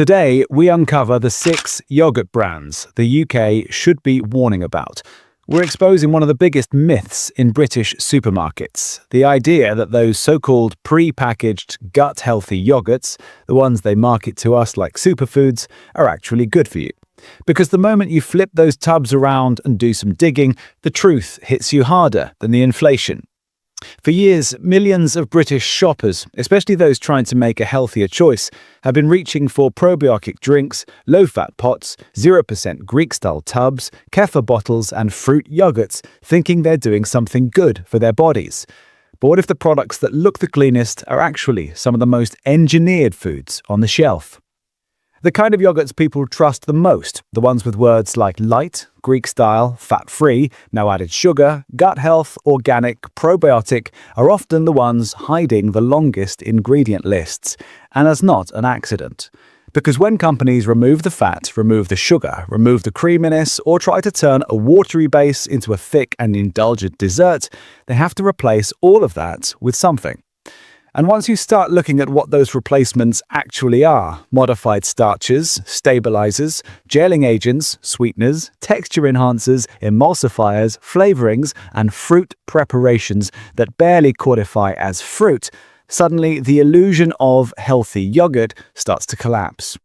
Today, we uncover the 6 yogurt brands the UK should be warning about. We're exposing one of the biggest myths in British supermarkets, the idea that those so-called pre-packaged gut-healthy yogurts, the ones they market to us like superfoods, are actually good for you. Because the moment you flip those tubs around and do some digging, the truth hits you harder than the inflation. For years, millions of British shoppers, especially those trying to make a healthier choice, have been reaching for probiotic drinks, low-fat pots, 0% Greek-style tubs, kefir bottles and fruit yogurts, thinking they're doing something good for their bodies. But what if the products that look the cleanest are actually some of the most engineered foods on the shelf? The kind of yogurts people trust the most, the ones with words like light, Greek-style, fat-free, no added sugar, gut health, organic, probiotic, are often the ones hiding the longest ingredient lists. And that's not an accident. Because when companies remove the fat, remove the sugar, remove the creaminess, or try to turn a watery base into a thick and indulgent dessert, they have to replace all of that with something. And once you start looking at what those replacements actually are, modified starches, stabilisers, gelling agents, sweeteners, texture enhancers, emulsifiers, flavourings, and fruit preparations that barely qualify as fruit, suddenly the illusion of healthy yogurt starts to collapse.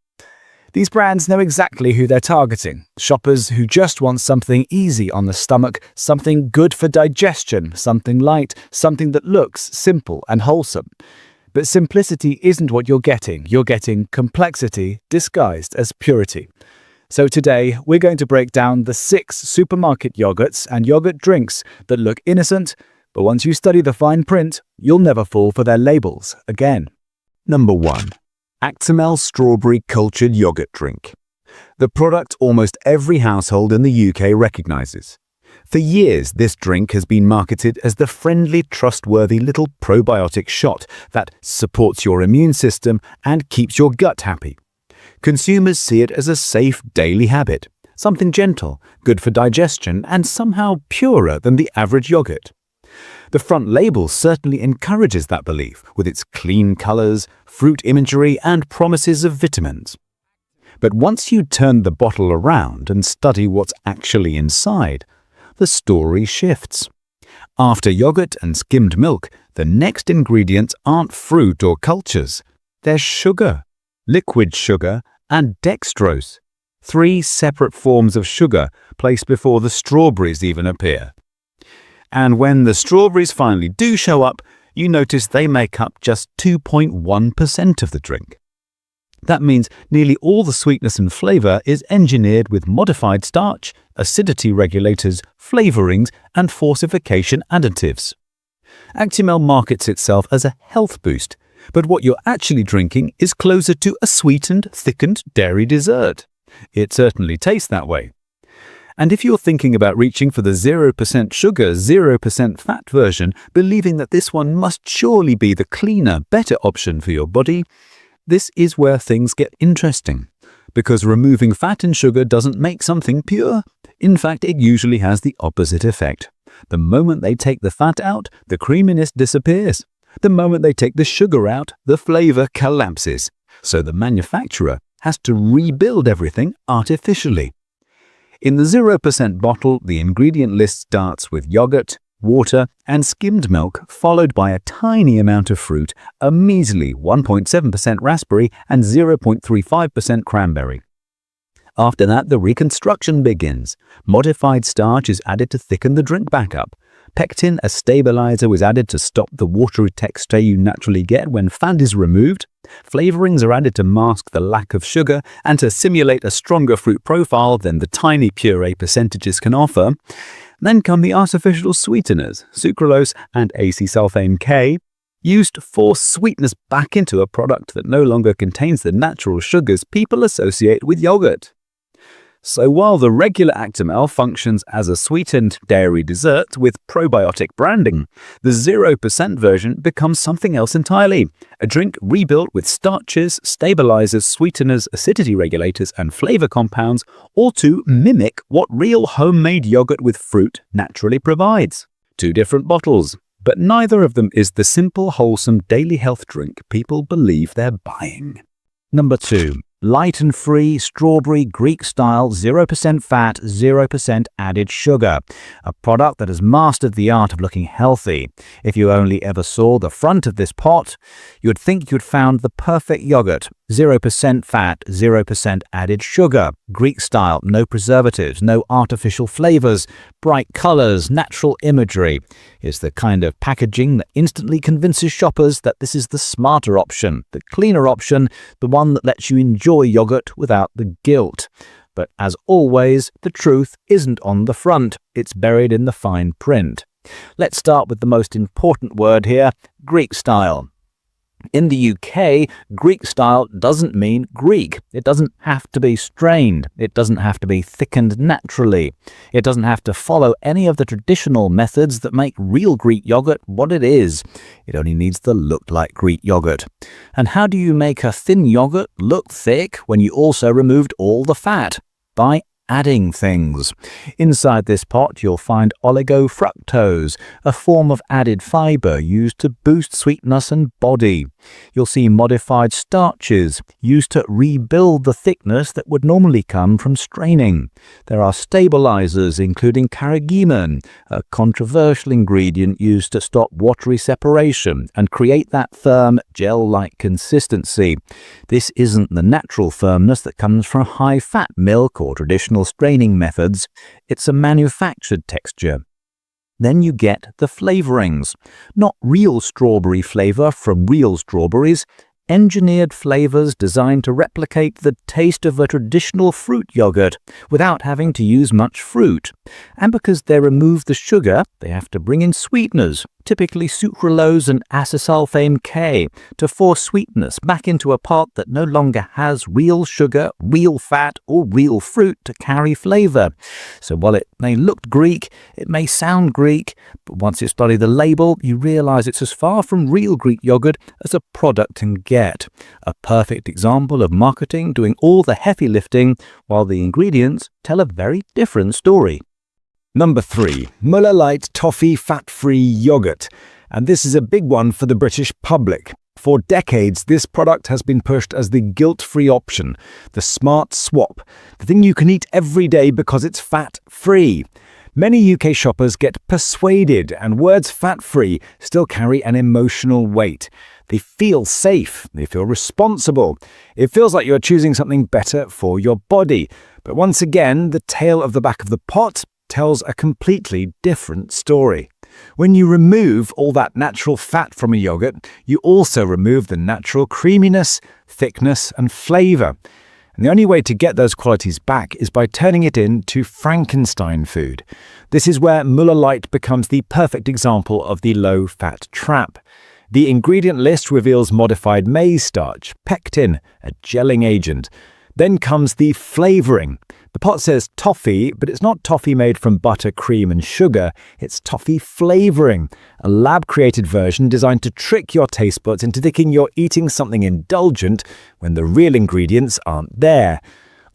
These brands know exactly who they're targeting. Shoppers who just want something easy on the stomach, something good for digestion, something light, something that looks simple and wholesome. But simplicity isn't what you're getting. You're getting complexity disguised as purity. So today, we're going to break down the 6 supermarket yogurts and yogurt drinks that look innocent, but once you study the fine print, you'll never fall for their labels again. Number 1. Actimel Strawberry Cultured Yogurt Drink. The product almost every household in the UK recognises. For years, this drink has been marketed as the friendly, trustworthy little probiotic shot that supports your immune system and keeps your gut happy. Consumers see it as a safe daily habit, something gentle, good for digestion, and somehow purer than the average yogurt. The front label certainly encourages that belief with its clean colors, fruit imagery, and promises of vitamins. But once you turn the bottle around and study what's actually inside, the story shifts. After yogurt and skimmed milk, the next ingredients aren't fruit or cultures. They're sugar, liquid sugar, and dextrose. 3 separate forms of sugar placed before the strawberries even appear. And when the strawberries finally do show up, you notice they make up just 2.1% of the drink. That means nearly all the sweetness and flavor is engineered with modified starch, acidity regulators, flavorings, and fortification additives. Actimel markets itself as a health boost, but what you're actually drinking is closer to a sweetened, thickened dairy dessert. It certainly tastes that way. And if you're thinking about reaching for the 0% sugar, 0% fat version, believing that this one must surely be the cleaner, better option for your body, this is where things get interesting. Because removing fat and sugar doesn't make something pure. In fact, it usually has the opposite effect. The moment they take the fat out, the creaminess disappears. The moment they take the sugar out, the flavor collapses. So the manufacturer has to rebuild everything artificially. In the 0% bottle, the ingredient list starts with yogurt, water, and skimmed milk, followed by a tiny amount of fruit, a measly 1.7% raspberry and 0.35% cranberry. After that, the reconstruction begins. Modified starch is added to thicken the drink back up. Pectin, a stabilizer, was added to stop the watery texture you naturally get when fat is removed. Flavorings are added to mask the lack of sugar and to simulate a stronger fruit profile than the tiny puree percentages can offer. Then come the artificial sweeteners, sucralose and acesulfame K, used to force sweetness back into a product that no longer contains the natural sugars people associate with yogurt. So while the regular Actimel functions as a sweetened dairy dessert with probiotic branding, the 0% version becomes something else entirely, a drink rebuilt with starches, stabilizers, sweeteners, acidity regulators, and flavor compounds, all to mimic what real homemade yogurt with fruit naturally provides. 2 different bottles, but neither of them is the simple, wholesome daily health drink people believe they're buying. Number 2. Light and free, strawberry, Greek style, 0% fat, 0% added sugar. A product that has mastered the art of looking healthy. If you only ever saw the front of this pot, you'd think you'd found the perfect yogurt. 0% fat, 0% added sugar. Greek style, no preservatives, no artificial flavors, bright colors, natural imagery. Is the kind of packaging that instantly convinces shoppers that this is the smarter option, the cleaner option, the one that lets you enjoy yogurt without the guilt. But as always, the truth isn't on the front, it's buried in the fine print. Let's start with the most important word here, Greek style. In the UK, Greek style doesn't mean Greek. It doesn't have to be strained. It doesn't have to be thickened naturally. It doesn't have to follow any of the traditional methods that make real Greek yogurt what it is. It only needs to look like Greek yogurt. And how do you make a thin yogurt look thick when you also removed all the fat? By adding things. Inside this pot, you'll find oligofructose, a form of added fiber used to boost sweetness and body. You'll see modified starches, used to rebuild the thickness that would normally come from straining. There are stabilisers, including carrageenan, a controversial ingredient used to stop watery separation and create that firm, gel-like consistency. This isn't the natural firmness that comes from high-fat milk or traditional straining methods. It's a manufactured texture. Then you get the flavorings. Not real strawberry flavor from real strawberries, engineered flavors designed to replicate the taste of a traditional fruit yogurt without having to use much fruit. And because they remove the sugar, they have to bring in sweeteners, typically sucralose and acesulfame K, to force sweetness back into a pot that no longer has real sugar, real fat, or real fruit to carry flavor. So while it may look Greek, it may sound Greek, but once you study the label, you realize it's as far from real Greek yogurt as a product can get. A perfect example of marketing doing all the heavy lifting while the ingredients tell a very different story. Number 3. Muller Light Toffee Fat-Free Yogurt. And this is a big one for the British public. For decades, this product has been pushed as the guilt-free option, the smart swap, the thing you can eat every day because it's fat-free. Many UK shoppers get persuaded, and words fat-free still carry an emotional weight. They feel safe, they feel responsible. It feels like you're choosing something better for your body. But once again, the tale of the back of the pot tells a completely different story. When you remove all that natural fat from a yogurt, you also remove the natural creaminess, thickness, and flavor. And the only way to get those qualities back is by turning it into Frankenstein food. This is where Muller Light becomes the perfect example of the low-fat trap. The ingredient list reveals modified maize starch, pectin, a gelling agent. Then comes the flavoring. The pot says toffee, but it's not toffee made from butter, cream, and sugar. It's toffee flavoring, a lab-created version designed to trick your taste buds into thinking you're eating something indulgent when the real ingredients aren't there.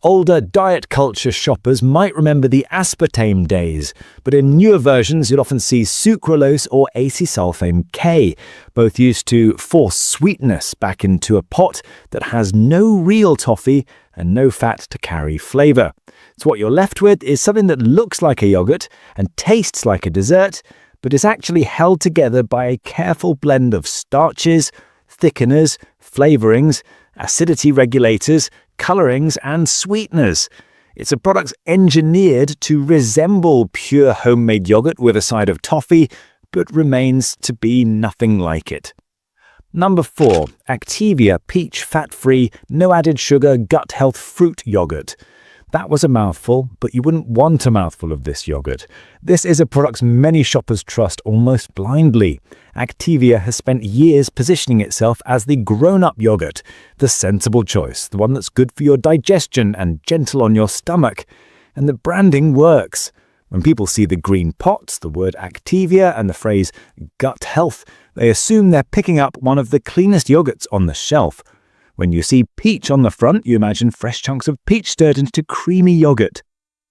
Older diet culture shoppers might remember the aspartame days, but in newer versions you'll often see sucralose or acesulfame K, both used to force sweetness back into a pot that has no real toffee and no fat to carry flavor. So what you're left with is something that looks like a yogurt and tastes like a dessert, but is actually held together by a careful blend of starches, thickeners, flavorings, acidity regulators, colorings, and sweeteners. It's a product engineered to resemble pure homemade yogurt with a side of toffee, but remains to be nothing like it. Number 4. Activia Peach Fat-Free, No Added Sugar Gut Health Fruit Yogurt. That was a mouthful, but you wouldn't want a mouthful of this yogurt. This is a product many shoppers trust almost blindly. Activia has spent years positioning itself as the grown-up yogurt, the sensible choice, the one that's good for your digestion and gentle on your stomach. And the branding works. When people see the green pots, the word Activia, and the phrase gut health, they assume they're picking up one of the cleanest yogurts on the shelf. When you see peach on the front, you imagine fresh chunks of peach stirred into creamy yogurt.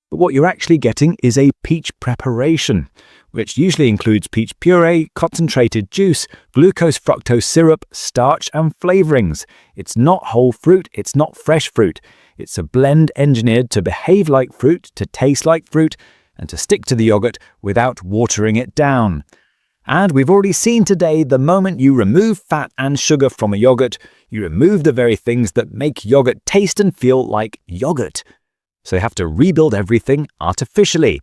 But what you're actually getting is a peach preparation, which usually includes peach puree, concentrated juice, glucose fructose syrup, starch, and flavorings. It's not whole fruit, it's not fresh fruit. It's a blend engineered to behave like fruit, to taste like fruit, and to stick to the yogurt without watering it down. And we've already seen today, the moment you remove fat and sugar from a yogurt, you remove the very things that make yogurt taste and feel like yogurt. So you have to rebuild everything artificially.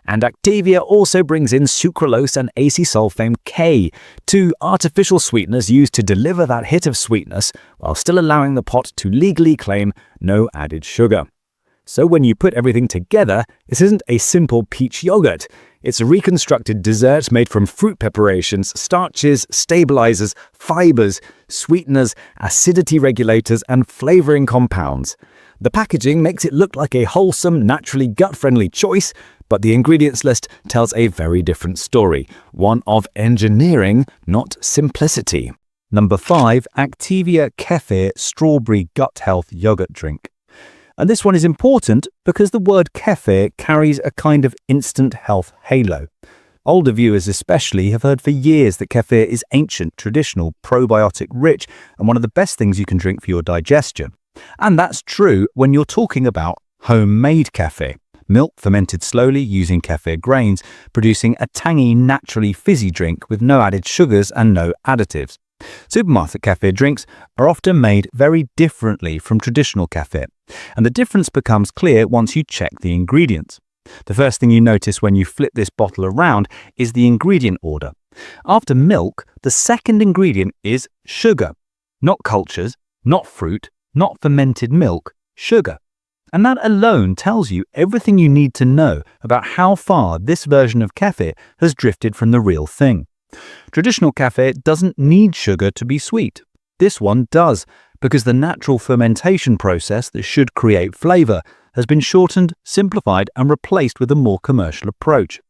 And Activia also brings in sucralose and acesulfame K, two artificial sweeteners used to deliver that hit of sweetness while still allowing the pot to legally claim no added sugar. So when you put everything together, this isn't a simple peach yogurt. It's a reconstructed dessert made from fruit preparations, starches, stabilisers, fibres, sweeteners, acidity regulators, and flavouring compounds. The packaging makes it look like a wholesome, naturally gut-friendly choice, but the ingredients list tells a very different story, one of engineering, not simplicity. Number 5. Activia Kefir Strawberry Gut Health Yogurt Drink. And this one is important because the word kefir carries a kind of instant health halo. Older viewers especially have heard for years that kefir is ancient, traditional, probiotic rich, and one of the best things you can drink for your digestion. And that's true when you're talking about homemade kefir. Milk fermented slowly using kefir grains, producing a tangy, naturally fizzy drink with no added sugars and no additives. Supermarket kefir drinks are often made very differently from traditional kefir, and the difference becomes clear once you check the ingredients. The first thing you notice when you flip this bottle around is the ingredient order. After milk, the second ingredient is sugar. Not cultures, not fruit, not fermented milk, sugar. And that alone tells you everything you need to know about how far this version of kefir has drifted from the real thing. Traditional kefir doesn't need sugar to be sweet. This one does, because the natural fermentation process that should create flavour has been shortened, simplified, and replaced with a more commercial approach.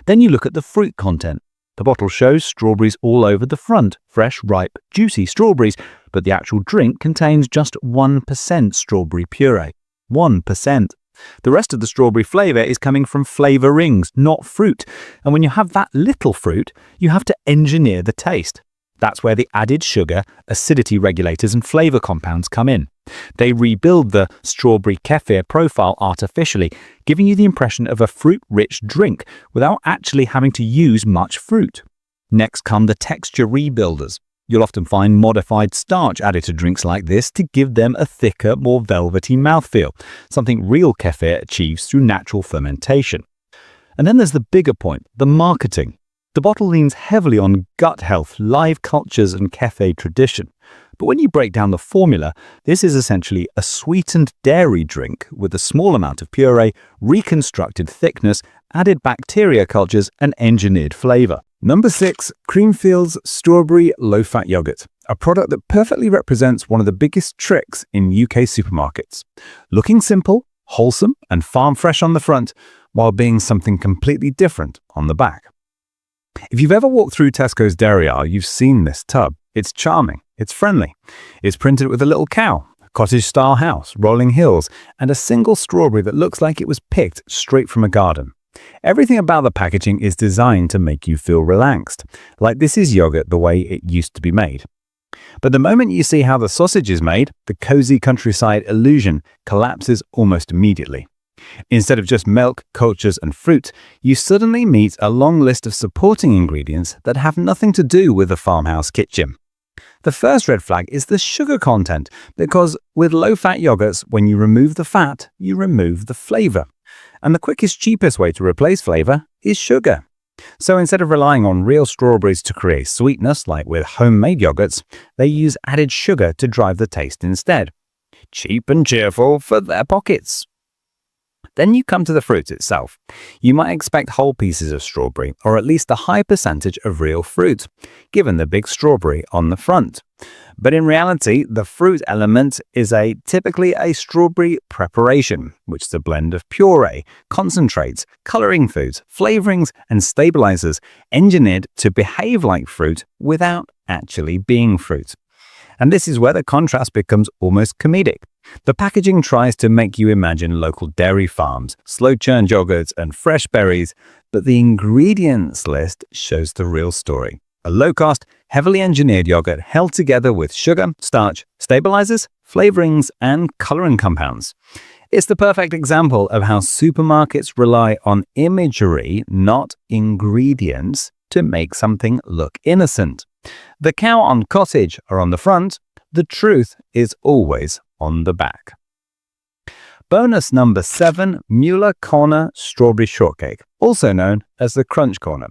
Then you look at the fruit content. The bottle shows strawberries all over the front, fresh, ripe, juicy strawberries, but the actual drink contains just 1% strawberry puree. 1%. The rest of the strawberry flavour is coming from flavourings, not fruit. And when you have that little fruit, you have to engineer the taste. That's where the added sugar, acidity regulators, and flavour compounds come in. They rebuild the strawberry kefir profile artificially, giving you the impression of a fruit-rich drink without actually having to use much fruit. Next come the texture rebuilders. You'll often find modified starch added to drinks like this to give them a thicker, more velvety mouthfeel, something real kefir achieves through natural fermentation. And then there's the bigger point, the marketing. The bottle leans heavily on gut health, live cultures, and kefir tradition. But when you break down the formula, this is essentially a sweetened dairy drink with a small amount of puree, reconstructed thickness, added bacteria cultures, and engineered flavor. Number 6. Creamfield's Strawberry Low-Fat Yogurt, a product that perfectly represents one of the biggest tricks in UK supermarkets. Looking simple, wholesome, and farm-fresh on the front, while being something completely different on the back. If you've ever walked through Tesco's dairy aisle, you've seen this tub. It's charming, it's friendly. It's printed with a little cow, a cottage-style house, rolling hills, and a single strawberry that looks like it was picked straight from a garden. Everything about the packaging is designed to make you feel relaxed, like this is yogurt the way it used to be made. But the moment you see how the sausage is made, the cozy countryside illusion collapses almost immediately. Instead of just milk, cultures, and fruit, you suddenly meet a long list of supporting ingredients that have nothing to do with the farmhouse kitchen. The first red flag is the sugar content, because with low-fat yogurts, when you remove the fat, you remove the flavor. And the quickest, cheapest way to replace flavor is sugar. So instead of relying on real strawberries to create sweetness, like with homemade yogurts, they use added sugar to drive the taste instead. Cheap and cheerful for their pockets. Then you come to the fruit itself. You might expect whole pieces of strawberry, or at least a high percentage of real fruit, given the big strawberry on the front. But in reality, the fruit element is typically a strawberry preparation, which is a blend of puree, concentrates, coloring foods, flavorings, and stabilizers engineered to behave like fruit without actually being fruit. And this is where the contrast becomes almost comedic. The packaging tries to make you imagine local dairy farms, slow-churned yogurts, and fresh berries, but the ingredients list shows the real story. A low-cost, heavily engineered yogurt held together with sugar, starch, stabilizers, flavorings, and coloring compounds. It's the perfect example of how supermarkets rely on imagery, not ingredients, to make something look innocent. The cow on cottage are on the front, the truth is always on the back. Bonus number 7, Mueller Corner Strawberry Shortcake, also known as the Crunch Corner.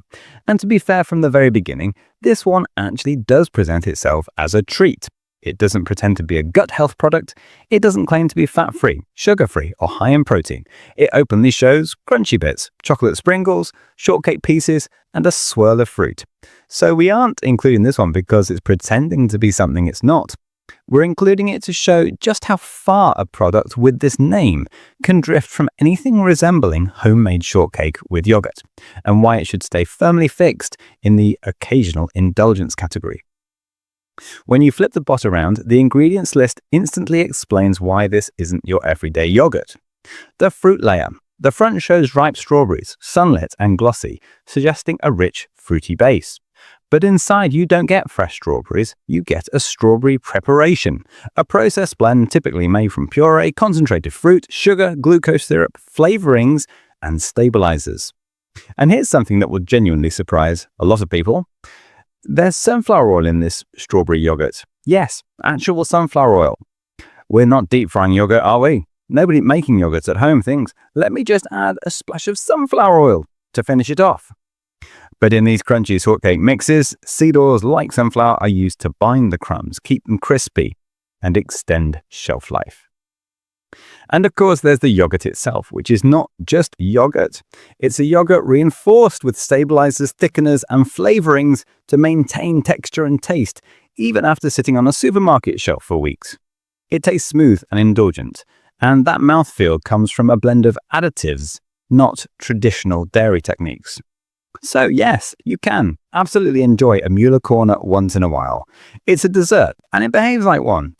And to be fair from the very beginning, this one actually does present itself as a treat. It doesn't pretend to be a gut health product, it doesn't claim to be fat-free, sugar-free, or high in protein. It openly shows crunchy bits, chocolate sprinkles, shortcake pieces, and a swirl of fruit. So we aren't including this one because it's pretending to be something it's not. We're including it to show just how far a product with this name can drift from anything resembling homemade shortcake with yogurt, and why it should stay firmly fixed in the occasional indulgence category. When you flip the bot around, the ingredients list instantly explains why this isn't your everyday yogurt. The fruit layer. The front shows ripe strawberries, sunlit and glossy, suggesting a rich, fruity base. But inside you don't get fresh strawberries, you get a strawberry preparation, a processed blend typically made from puree, concentrated fruit, sugar, glucose syrup, flavorings, and stabilizers. And here's something that will genuinely surprise a lot of people. There's sunflower oil in this strawberry yogurt. Yes, actual sunflower oil. We're not deep frying yogurt, are we? Nobody making yogurts at home thinks, let me just add a splash of sunflower oil to finish it off. But in these crunchy shortcake mixes, seed oils like sunflower are used to bind the crumbs, keep them crispy, and extend shelf life. And of course, there's the yogurt itself, which is not just yogurt. It's a yogurt reinforced with stabilizers, thickeners, and flavorings to maintain texture and taste, even after sitting on a supermarket shelf for weeks. It tastes smooth and indulgent, and that mouthfeel comes from a blend of additives, not traditional dairy techniques. So yes, you can absolutely enjoy a Mueller Corner once in a while. It's a dessert, and it behaves like one.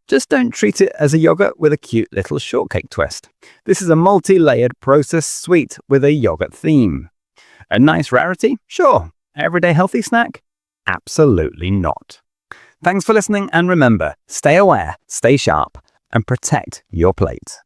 Just don't treat it as a yogurt with a cute little shortcake twist. This is a multi-layered processed sweet with a yogurt theme. A nice rarity? Sure. Everyday healthy snack? Absolutely not. Thanks for listening, and remember, stay aware, stay sharp, and protect your plate.